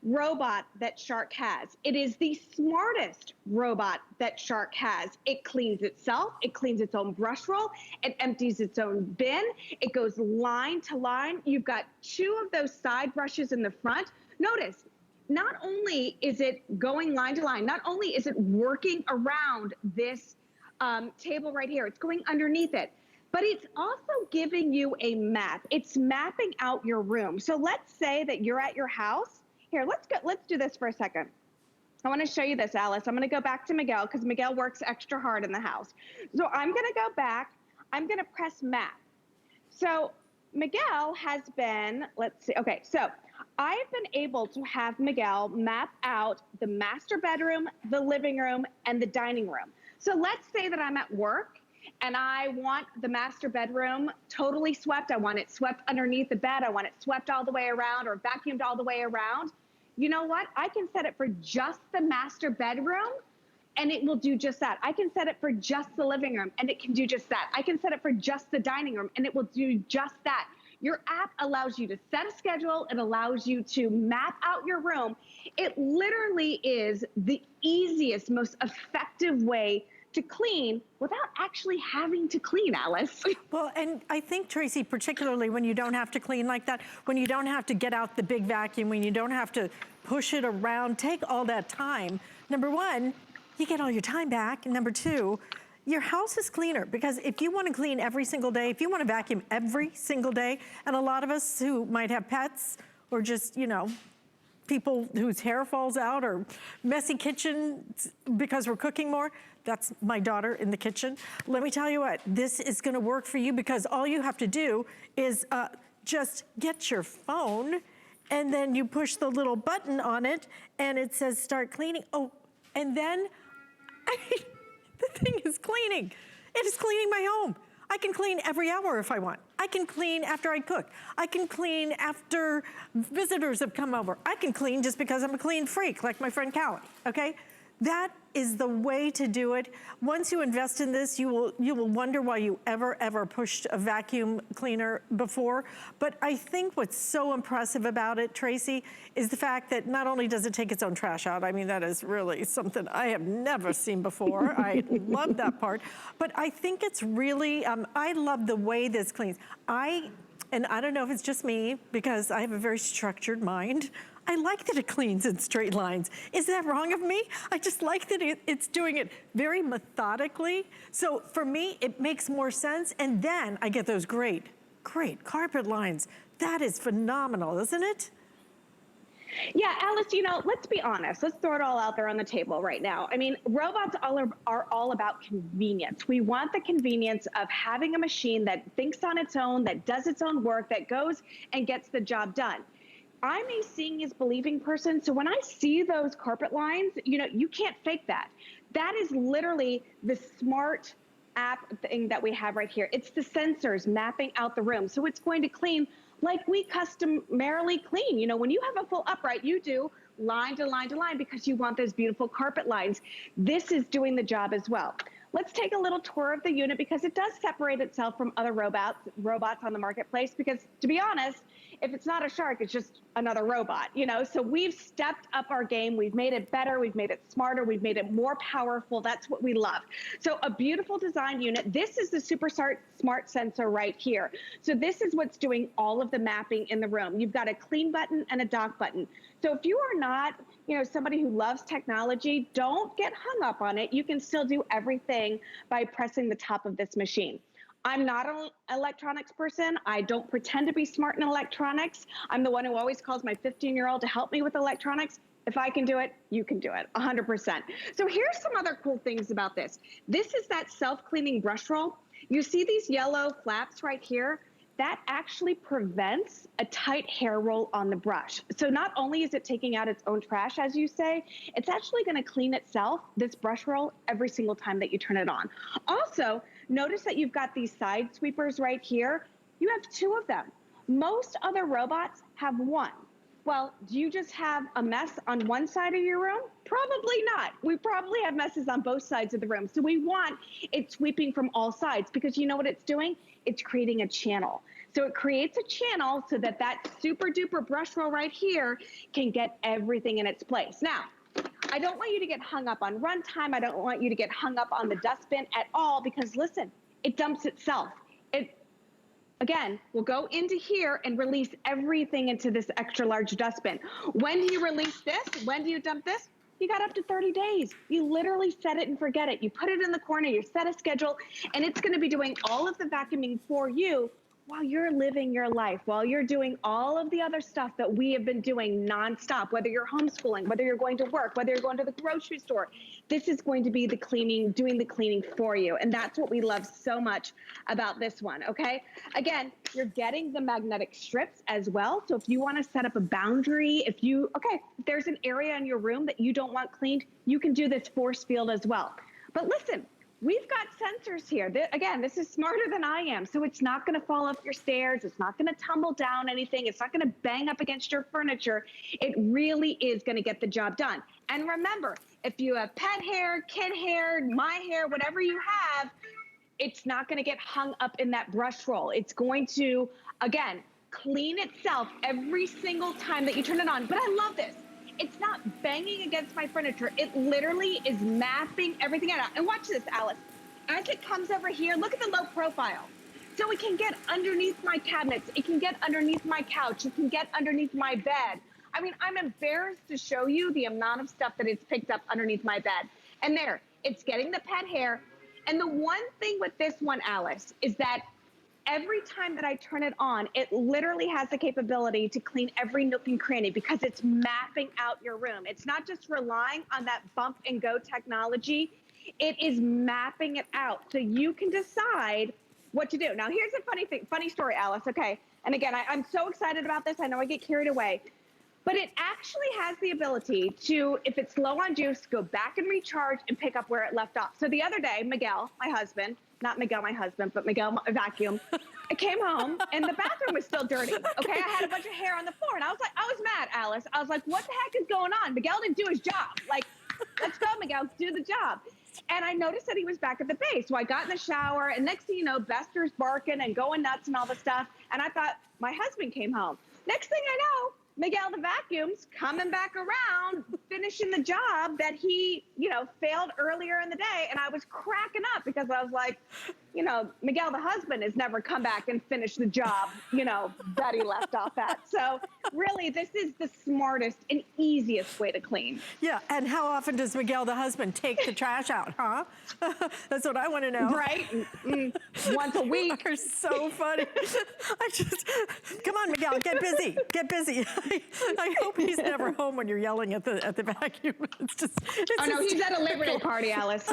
robot that Shark has. It is the smartest robot that Shark has. It cleans itself. It cleans its own brush roll. It empties its own bin. It goes line to line. You've got two of those side brushes in the front. Notice, not only is it going line to line, not only is it working around this table right here, it's going underneath it, but it's also giving you a map. It's mapping out your room. So let's say that you're at your house. Here, let's do this for a second. I want to show you this, Alice. I'm going to go back to Miguel because Miguel works extra hard in the house. So I'm going to go back. I'm going to press map. So Miguel has been, let's see. Okay, so I've been able to have Miguel map out the master bedroom, the living room, and the dining room. So let's say that I'm at work and I want the master bedroom totally swept. I want it swept underneath the bed. I want it swept all the way around or vacuumed all the way around. You know what? I can set it for just the master bedroom and it will do just that. I can set it for just the living room and it can do just that. I can set it for just the dining room and it will do just that. Your app allows you to set a schedule. It allows you to map out your room. It literally is the easiest, most effective way to clean without actually having to clean, Alice. Well, and I think, Tracy, particularly when you don't have to clean like that, when you don't have to get out the big vacuum, when you don't have to push it around, take all that time. Number one, you get all your time back. And number two, your house is cleaner, because if you want to clean every single day, if you want to vacuum every single day, and a lot of us who might have pets or just, you know, people whose hair falls out or messy kitchen because we're cooking more, that's my daughter in the kitchen. Let me tell you what, this is gonna work for you because all you have to do is just get your phone and then you push the little button on it and it says start cleaning. Oh, and then, the thing is cleaning. It is cleaning my home. I can clean every hour if I want. I can clean after I cook. I can clean after visitors have come over. I can clean just because I'm a clean freak, like my friend Callie, okay? That is the way to do it. Once you invest in this, you will wonder why you ever pushed a vacuum cleaner before. But I think what's so impressive about it, Tracy, is the fact that not only does it take its own trash out, I mean, that is really something I have never seen before. I love that part. But I think it's really, I love the way this cleans. And I don't know if it's just me, because I have a very structured mind. I like that it cleans in straight lines. Is that wrong of me? I just like that it's doing it very methodically. So for me, it makes more sense. And then I get those great carpet lines. That is phenomenal, isn't it? Yeah, Alice, you know, let's be honest. Let's throw it all out there on the table right now. I mean, robots are all about convenience. We want the convenience of having a machine that thinks on its own, that does its own work, that goes and gets the job done. I'm a seeing is believing person, so when I see those carpet lines, you know, you can't fake that. That is literally the smart app thing that we have right here. It's the sensors mapping out the room, so it's going to clean like we customarily clean. You know, when you have a full upright, you do line to line to line because you want those beautiful carpet lines. This is doing the job as well. let's take a little tour of the unit because it does separate itself from other robots on the marketplace, because to be honest, if it's not a shark, it's just another robot, you know? So we've stepped up our game. We've made it better. We've made it smarter. We've made it more powerful. That's what we love. So a beautiful design unit. This is the super smart sensor right here. So this is what's doing all of the mapping in the room. You've got a clean button and a dock button. So if you are not, you know, somebody who loves technology, don't get hung up on it. You can still do everything by pressing the top of this machine. I'm not an electronics person. I don't pretend to be smart in electronics. I'm the one who always calls my 15-year-old to help me with electronics. If I can do it, you can do it, 100%. So here's some other cool things about this. This is that self-cleaning brush roll. You see these yellow flaps right here? That actually prevents a tight hair roll on the brush. So not only is it taking out its own trash, as you say, it's actually gonna clean itself, this brush roll, every single time that you turn it on. Also, notice that you've got these side sweepers right here. You have 2 of them. Most other robots have 1. Well, do you just have a mess on one side of your room? Probably not. We probably have messes on both sides of the room. So we want it sweeping from all sides, because you know what it's doing? It's creating a channel. So it creates a channel so that that super duper brush roll right here can get everything in its place. Now, I don't want you to get hung up on runtime. I don't want you to get hung up on the dustbin at all, because listen, it dumps itself. It, again, will go into here and release everything into this extra large dustbin. When do you release this? When do you dump this? You got up to 30 days. You literally set it and forget it. You put it in the corner, you set a schedule, and it's gonna be doing all of the vacuuming for you while you're living your life, while you're doing all of the other stuff that we have been doing nonstop, whether you're homeschooling, whether you're going to work, whether you're going to the grocery store. This is going to be the cleaning, doing the cleaning for you. And that's what we love so much about this one, okay? Again, you're getting the magnetic strips as well. So if you wanna set up a boundary, if there's an area in your room that you don't want cleaned, you can do this force field as well. But listen, we've got sensors here. Again, this is smarter than I am, so it's not gonna fall up your stairs. It's not gonna tumble down anything. It's not gonna bang up against your furniture. It really is gonna get the job done. And remember, if you have pet hair, kid hair, my hair, whatever you have, it's not gonna get hung up in that brush roll. It's going to, again, clean itself every single time that you turn it on. But I love this. It's not banging against my furniture. It literally is mapping everything out. And watch this, Alice. As it comes over here, look at the low profile. So it can get underneath my cabinets. It can get underneath my couch. It can get underneath my bed. I mean, I'm embarrassed to show you the amount of stuff that it's picked up underneath my bed. And there, it's getting the pet hair. And the one thing with this one, Alice, is that every time that I turn it on, it literally has the capability to clean every nook and cranny, because it's mapping out your room. It's not just relying on that bump and go technology. It is mapping it out so you can decide what to do. Now, here's a funny story, Alice, okay? And again, I'm so excited about this. I know I get carried away. But it actually has the ability to, if it's low on juice, go back and recharge and pick up where it left off. So the other day, Miguel, my husband, not Miguel, my husband, but Miguel, my vacuum, I came home and the bathroom was still dirty. Okay, I had a bunch of hair on the floor and I was mad, Alice. I was like, what the heck is going on? Miguel didn't do his job. Like, let's go, Miguel, do the job. And I noticed that he was back at the base. So I got in the shower and next thing you know, Bester's barking and going nuts and all the stuff. And I thought my husband came home. Next thing I know, Miguel the vacuum's coming back around, finishing the job that he, failed earlier in the day. And I was cracking up because I was like, Miguel the husband has never come back and finished the job, that he left off at. So really, this is the smartest and easiest way to clean. Yeah, and how often does Miguel the husband take the trash out, huh? That's what I want to know. Right? Once a week. You're so funny. Come on, Miguel, get busy, get busy. I hope he's never home when you're yelling at the vacuum. Oh no, he's at a Labor Day party, Alice.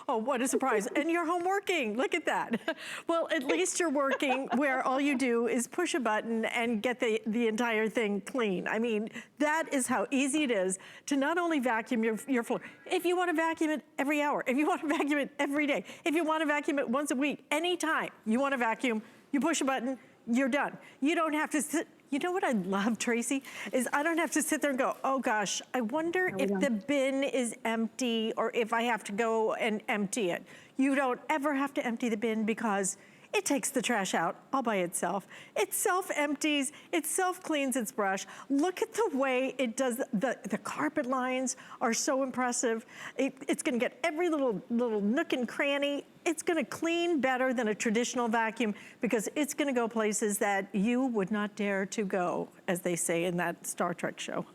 Oh, what a surprise. And you're home working, look at that. Well, at least you're working where all you do is push a button and get the entire thing clean. I mean, that is how easy it is to not only vacuum your floor. If you want to vacuum it every hour, if you want to vacuum it every day, if you want to vacuum it once a week, anytime you want to vacuum, you push a button, you're done. You don't have to sit You know what I love, Tracy, is I don't have to sit there and go, oh gosh, I wonder if the bin is empty or if I have to go and empty it. You don't ever have to empty the bin because it takes the trash out all by itself. It self-empties, it self-cleans its brush. Look at the way it does, the carpet lines are so impressive. It's gonna get every little nook and cranny. It's gonna clean better than a traditional vacuum because it's gonna go places that you would not dare to go, as they say in that Star Trek show.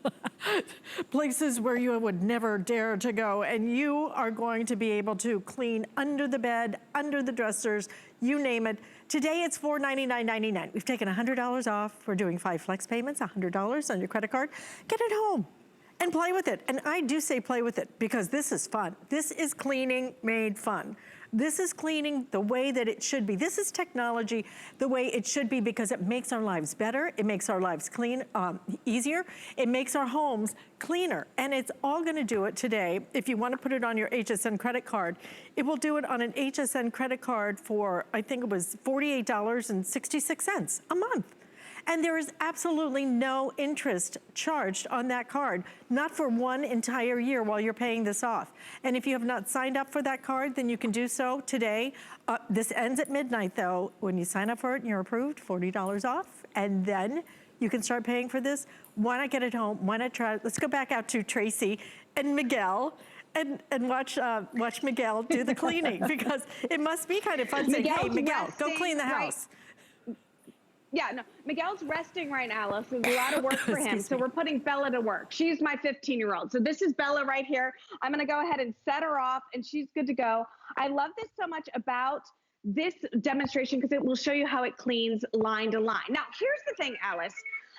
Places where you would never dare to go, and you are going to be able to clean under the bed, under the dressers, you name it. Today it's $499.99. We've taken $100 off. We're doing 5 flex payments, $100 on your credit card. Get it home and play with it. And I do say play with it because this is fun. This is cleaning made fun. This is cleaning the way that it should be. This is technology the way it should be because it makes our lives better. It makes our lives easier. It makes our homes cleaner. And it's all gonna do it today. If you wanna put it on your HSN credit card, it will do it on an HSN credit card for, I think it was $48.66 a month. And there is absolutely no interest charged on that card, not for one entire year while you're paying this off. And if you have not signed up for that card, then you can do so today. This ends at midnight though. When you sign up for it and you're approved, $40 off, and then you can start paying for this. Why not get it home? Why not try it? Let's go back out to Tracy and Miguel and watch Miguel do the cleaning because it must be kind of fun saying, hey, Miguel, go clean the house. Yeah, no, Miguel's resting right now, Alice. There's a lot of work for him. So we're putting Bella to work. She's my 15-year-old. So this is Bella right here. I'm gonna go ahead and set her off and she's good to go. I love this so much about this demonstration because it will show you how it cleans line to line. Now, here's the thing, Alice.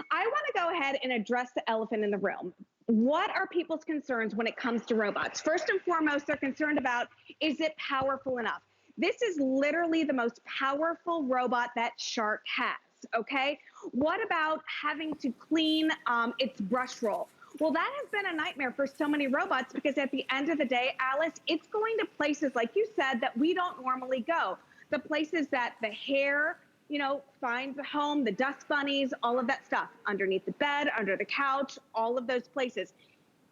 I wanna go ahead and address the elephant in the room. What are people's concerns when it comes to robots? First and foremost, they're concerned about, is it powerful enough? This is literally the most powerful robot that Shark has. Okay, what about having to clean its brush roll? Well, that has been a nightmare for so many robots because at the end of the day, Alice, it's going to places, like you said, that we don't normally go. The places that the hair, you know, finds a home, the dust bunnies, all of that stuff, underneath the bed, under the couch, all of those places.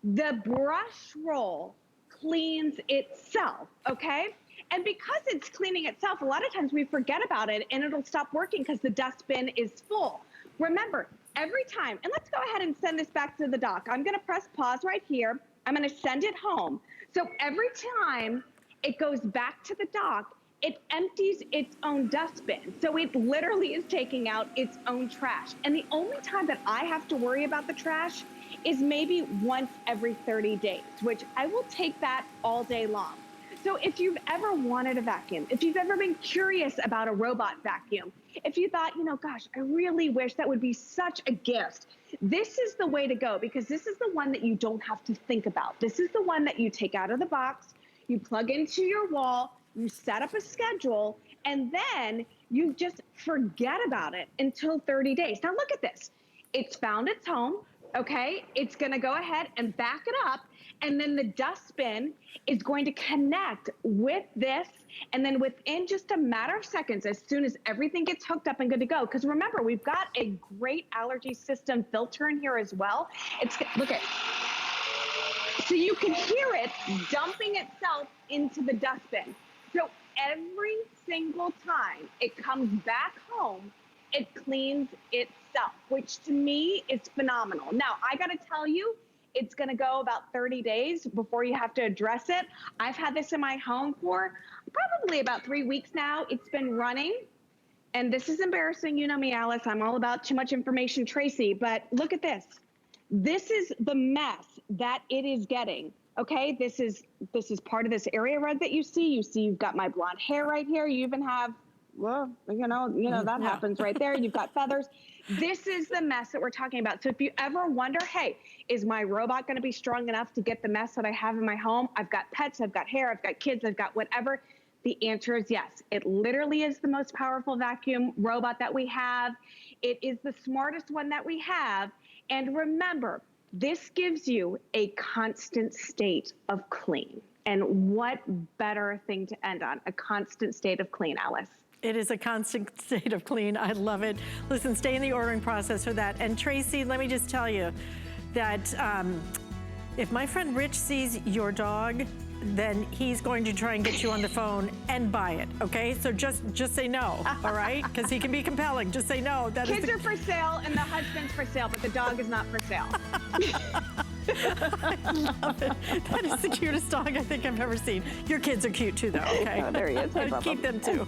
The brush roll cleans itself, okay? And because it's cleaning itself, a lot of times we forget about it and it'll stop working because the dustbin is full. Remember, every time, and let's go ahead and send this back to the dock. I'm gonna press pause right here. I'm gonna send it home. So every time it goes back to the dock, it empties its own dustbin. So it literally is taking out its own trash. And the only time that I have to worry about the trash is maybe once every 30 days, which I will take that all day long. So if you've ever wanted a vacuum, if you've ever been curious about a robot vacuum, if you thought, you know, gosh, I really wish that would be such a gift, this is the way to go because this is the one that you don't have to think about. This is the one that you take out of the box, you plug into your wall, you set up a schedule, and then you just forget about it until 30 days. Now look at this. It's found its home, okay? It's gonna go ahead and back it up, and then the dustbin is going to connect with this, and then within just a matter of seconds, as soon as everything gets hooked up and good to go, because remember, we've got a great allergy system filter in here as well. Look at, so you can hear it dumping itself into the dustbin. So every single time it comes back home, it cleans itself, which to me is phenomenal. Now, I gotta tell you, it's gonna go about 30 days before you have to address it. I've had this in my home for probably about 3 weeks now. It's been running, and this is embarrassing. You know me, Alice, I'm all about too much information, Tracy, but look at this. This is the mess that it is getting, okay? This is part of this area red that you see. You see you've got my blonde hair right here. You even have, well, you know that happens right there. You've got feathers. This is the mess that we're talking about. So if you ever wonder, hey, is my robot gonna be strong enough to get the mess that I have in my home? I've got pets, I've got hair, I've got kids, I've got whatever. The answer is yes. It literally is the most powerful vacuum robot that we have. It is the smartest one that we have. And remember, this gives you a constant state of clean. And what better thing to end on? A constant state of clean, Alice. It is a constant state of clean. I love it. Listen, stay in the ordering process for that. And Tracy, let me just tell you that if my friend Rich sees your dog, then he's going to try and get you on the phone and buy it, okay? So just say no, all right? Because he can be compelling. Just say no. Kids are for sale and the husband's for sale, but the dog is not for sale. I love it. That is the cutest dog I think I've ever seen. Your kids are cute too, though, okay? Oh, there he is. Keep them too.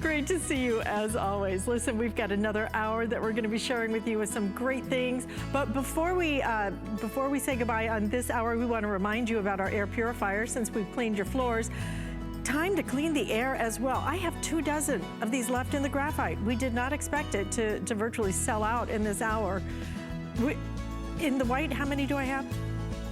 Great to see you as always. Listen, we've got another hour that we're going to be sharing with you with some great things. But before we say goodbye on this hour, we want to remind you about our air purifier since we've cleaned your floors. Time to clean the air as well. I have 24 of these left in the graphite. We did not expect it to virtually sell out in this hour. In the white, how many do I have?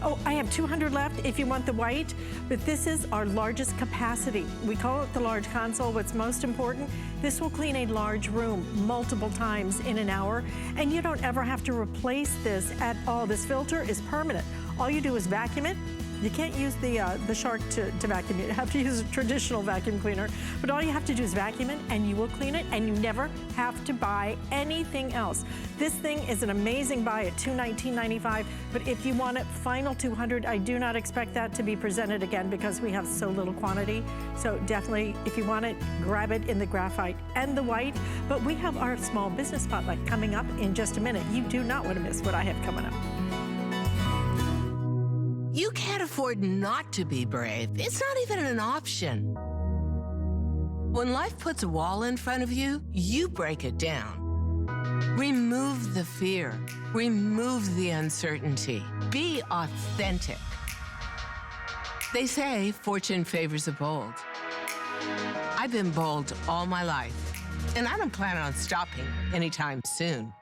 Oh, I have 200 left if you want the white, but this is our largest capacity. We call it the large console. What's most important, this will clean a large room multiple times in an hour, and you don't ever have to replace this at all. This filter is permanent. All you do is vacuum it. You can't use the Shark to vacuum it. You have to use a traditional vacuum cleaner. But all you have to do is vacuum it and you will clean it, and you never have to buy anything else. This thing is an amazing buy at $219.95, but if you want it, final 200, I do not expect that to be presented again because we have so little quantity. So definitely, if you want it, grab it in the graphite and the white. But we have our small business spotlight coming up in just a minute. You do not want to miss what I have coming up. You can't afford not to be brave. It's not even an option. When life puts a wall in front of you, you break it down. Remove the fear. Remove the uncertainty. Be authentic. They say fortune favors the bold. I've been bold all my life, and I don't plan on stopping anytime soon.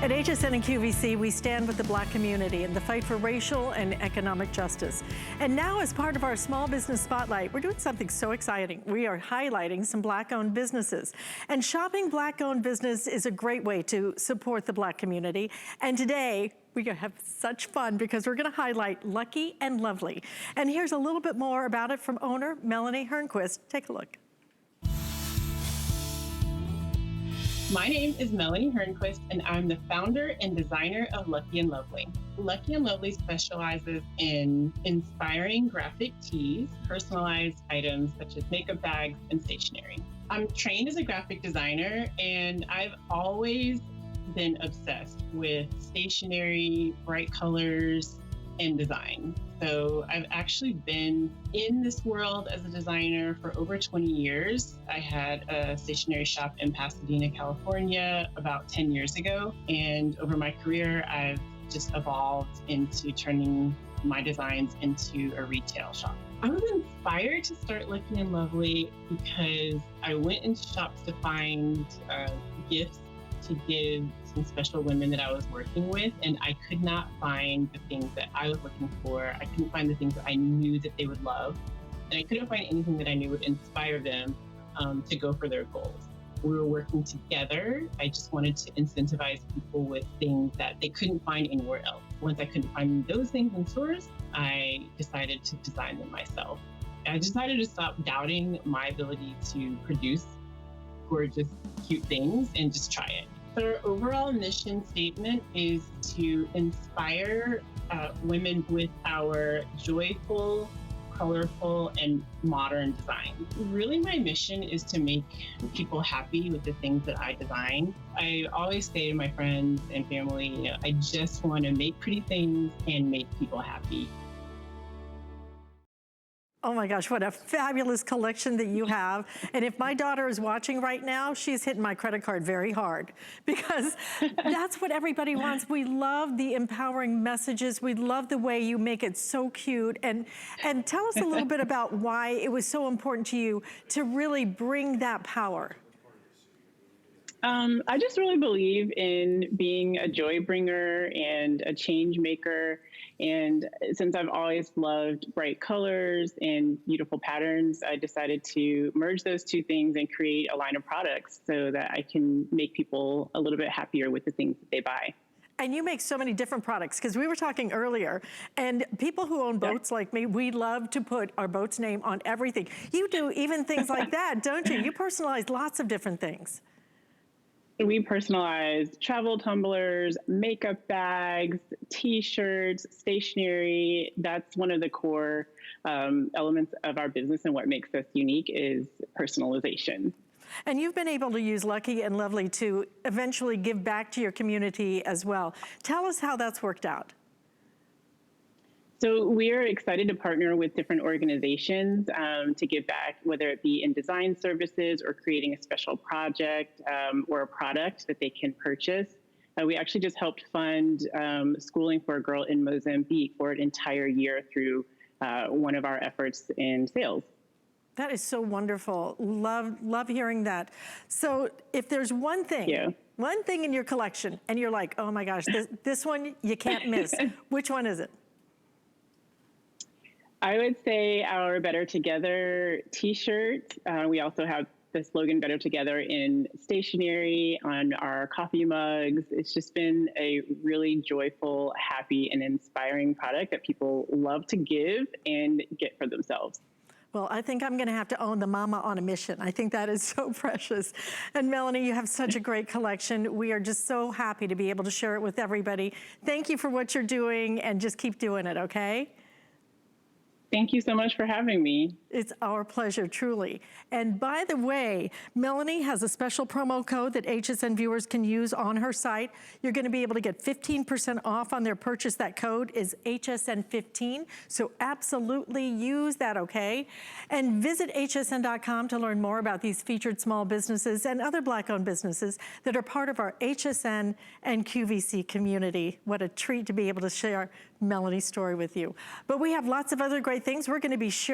At HSN and QVC, we stand with the Black community in the fight for racial and economic justice. And now, as part of our Small Business Spotlight, we're doing something so exciting. We are highlighting some Black-owned businesses. And shopping Black-owned business is a great way to support the Black community. And today, we're gonna have such fun because we're gonna highlight Lucky and Lovely. And here's a little bit more about it from owner Melanie Hernquist. Take a look. My name is Melanie Hernquist, and I'm the founder and designer of Lucky and Lovely. Lucky and Lovely specializes in inspiring graphic tees, personalized items such as makeup bags and stationery. I'm trained as a graphic designer, and I've always been obsessed with stationery, bright colors, and design. So I've actually been in this world as a designer for over 20 years. I had a stationery shop in Pasadena, California about 10 years ago. And over my career, I've just evolved into turning my designs into a retail shop. I was inspired to start Lucky and Lovely because I went into shops to find gifts to give some special women that I was working with, and I could not find the things that I was looking for. I couldn't find the things that I knew that they would love, and I couldn't find anything that I knew would inspire them to go for their goals. We were working together. I just wanted to incentivize people with things that they couldn't find anywhere else. Once I couldn't find those things in stores, I decided to design them myself. I decided to stop doubting my ability to produce gorgeous, cute things and just try it. So our overall mission statement is to inspire women with our joyful, colorful, and modern design. Really, my mission is to make people happy with the things that I design. I always say to my friends and family, I just want to make pretty things and make people happy. Oh my gosh, what a fabulous collection that you have. And if my daughter is watching right now, she's hitting my credit card very hard because that's what everybody wants. We love the empowering messages. We love the way you make it so cute. And tell us a little bit about why it was so important to you to really bring that power. I just really believe in being a joy bringer and a change maker. And since I've always loved bright colors and beautiful patterns, I decided to merge those two things and create a line of products so that I can make people a little bit happier with the things that they buy. And you make so many different products, because we were talking earlier, and people who own boats like me, we love to put our boat's name on everything. You do even things like that, don't you? You personalize lots of different things. We personalize travel tumblers, makeup bags, t-shirts, stationery. That's one of the core elements of our business, and what makes us unique is personalization. And you've been able to use Lucky and Lovely to eventually give back to your community as well. Tell us how that's worked out. So we're excited to partner with different organizations to give back, whether it be in design services or creating a special project or a product that they can purchase. We actually just helped fund schooling for a girl in Mozambique for an entire year through one of our efforts in sales. That is so wonderful. Love hearing that. So if there's one thing in your collection and you're like, oh my gosh, this one you can't miss, which one is it? I would say our Better Together t-shirt. We also have the slogan Better Together in stationery, on our coffee mugs. It's just been a really joyful, happy, and inspiring product that people love to give and get for themselves. Well, I think I'm gonna have to own the Mama on a Mission. I think that is so precious. And Melanie, you have such a great collection. We are just so happy to be able to share it with everybody. Thank you for what you're doing, and just keep doing it, okay? Thank you so much for having me. It's our pleasure, truly. And by the way, Melanie has a special promo code that HSN viewers can use on her site. You're gonna be able to get 15% off on their purchase. That code is HSN15, so absolutely use that, okay? And visit hsn.com to learn more about these featured small businesses and other Black-owned businesses that are part of our HSN and QVC community. What a treat to be able to share Melanie's story with you. But we have lots of other great things we're gonna be sharing